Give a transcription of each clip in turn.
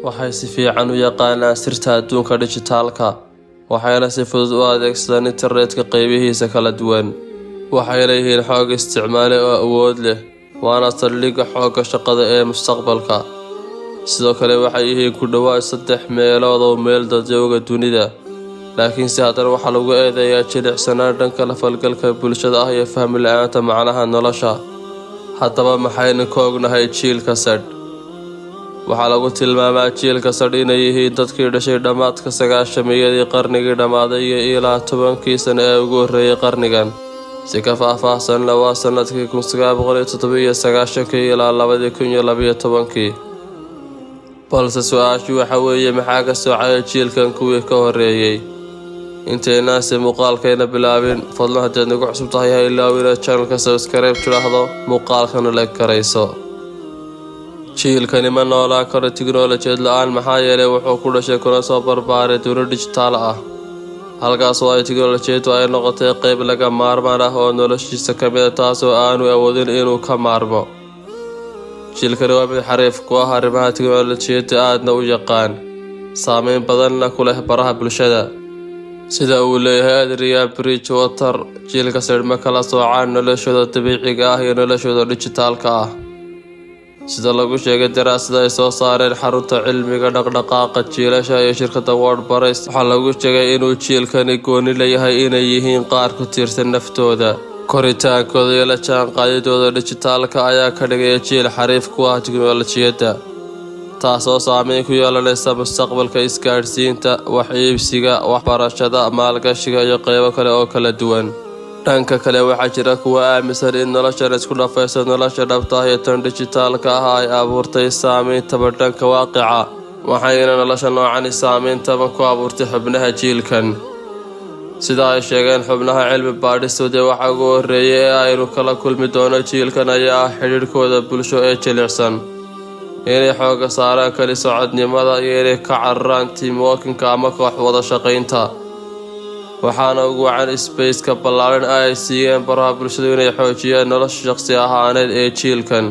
waxay si fiican u yaqaanaan sirta adduunka dhijitaalka, waxayna si fudud u adeegsadaan internetka qaybihiisa kala duwan. Waxay leeyihiin xoog isticmaale oo awood leh, waana saldhigga xoogga shaqada ee mustaqbalka. Sidoo kale waxay yihiin ku dhawaad 3 meelood oo meel dadweynaha dunida, laakiin si haddana waxaa lagu eedeeyaa jilicsanaan dhanka la falgalka bulshada ah iyo fahmi la'aanta macnaha nolosha. Haddaba maxaynu ka ognahay jiilka Z? waxaa lagu tilmaamaa jiilka Z inay yihiin dadkii dhashay dhammaadka 90-meeyadii qarnigii dhammaaday iyo ilaa 10kii sano ee ugu horreeyay qarnigan. Si ka faahfaahsanna waa sanadkii 1997 ilaa 2012. balse su-aashu waxa weeye maxaa ka soocaya jiilkan kuwii ka horreeyay? intaynaanse muuqaalkayna bilaabin, fadlan haddaad nagu cusub tahay ha ilaawi inaad channelka subscribe tidhaahdo, muuqaalkana like garayso. jiilkani ma noolaan karo tiknoolajiyad la'aan, maxaa yeelay wuxuu ku dhashay kuna soo barbaaray dunida dhijitaal ah, halkaas oo ay tiknoolajiyadu ay noqotay qayb laga maarmaan ah oo noloshiisa ka mid ah, taasoo aanu awoodin inuu ka maarmo. jiilkani waa mid xariif ku ah arrimaha tiknoolajiyadda, aadna u yaqaan, saameyn badanna ku leh baraha bulshada. sida uu leeyahay Adrian Bridgewater, jiilka Z ma kala soocaan noloshooda dabiiciga ah iyo noloshooda dhijitaalka ah. sida lagu sheegay daraasad ay soo saareen xarunta cilmiga dhaqdhaqaaqa jiilasha iyo shirkadda WordPress, waxaa lagu sheegay inuu jiilkani gooni leeyahay inay yihiin qaar ku tiirsan naftooda, koritaankooda iyo la jaanqaadidooda dhijitaalka ayaa ka dhigaya jiil xariif ku ah tiknoolajiyadda, taasoo saameyn ku yeelanaysa mustaqbalka isgaadhsiinta, wax iibsiga, waxbarashada, maalgashiga iyo qaybo kale oo kala duwan. dhanka kale waxaa jira kuwa aaminsan in noloshan isku dhafaysa nolosha dhabta ah iyo tan dhijitaalka ah ay abuurtay saameyntaba dhanka waaqica, waxayna nolosha noocani saameyntaban ku abuurtay xubnaha jiilkan. sida ay sheegeen xubnaha cilmi baadhistoodii, waxa ugu horreeyay ee aynu kala kulmi doono jiilkan ayaa ah xidhiidhkooda bulsho ee jilicsan, inay xoogga saaraan kali socodnimada iyo inay ka cararaan teamworkinka ama koox wada shaqaynta. waxaana ugu wacan spaceka ballaaran ay siiyeen baraha bulshadu inay xoojiyaan nolosha shaqsi ahaaneed ee jiilkan.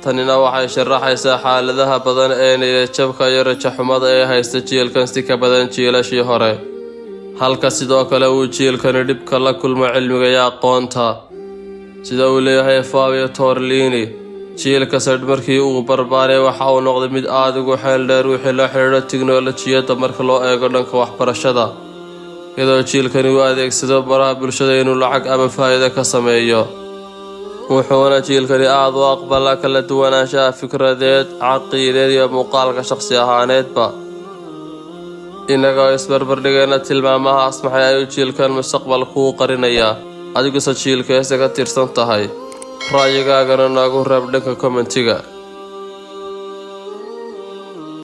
tanina waxay sharaxaysaa xaaladaha badan ee niyad-jabka iyo rajaxumada ee haysta jiilkan si ka badan jiilashii hore, halka sidoo kale uu jiilkani dhibka la kulmo cilmiga iyo aqoonta. sida uu leeyahay Fabio Torlini, jiilka Z markii uu barbaaray waxa uu noqday mid aad ugu xeel dheer wixii la xidhiidha tiknoolajiyadda marka loo eego dhanka waxbarashada, iyadoo jiilkani u adeegsado baraha bulshada inuu lacag ama faa'iido ka sameeyo. wuxuuna jiilkani aad u aqbalaa kala duwanaanshaha fikradeed, caqiideed iyo muuqaalka shaqsi ahaaneedba. innagoo isbarbardhigayna tilmaamahaas, maxay ayuu jiilkan mustaqbalku u qarinayaa? adiguse jiilkeesa ka tirsan tahay? ra'yigaagana noogu reeb dhanka kommentiga.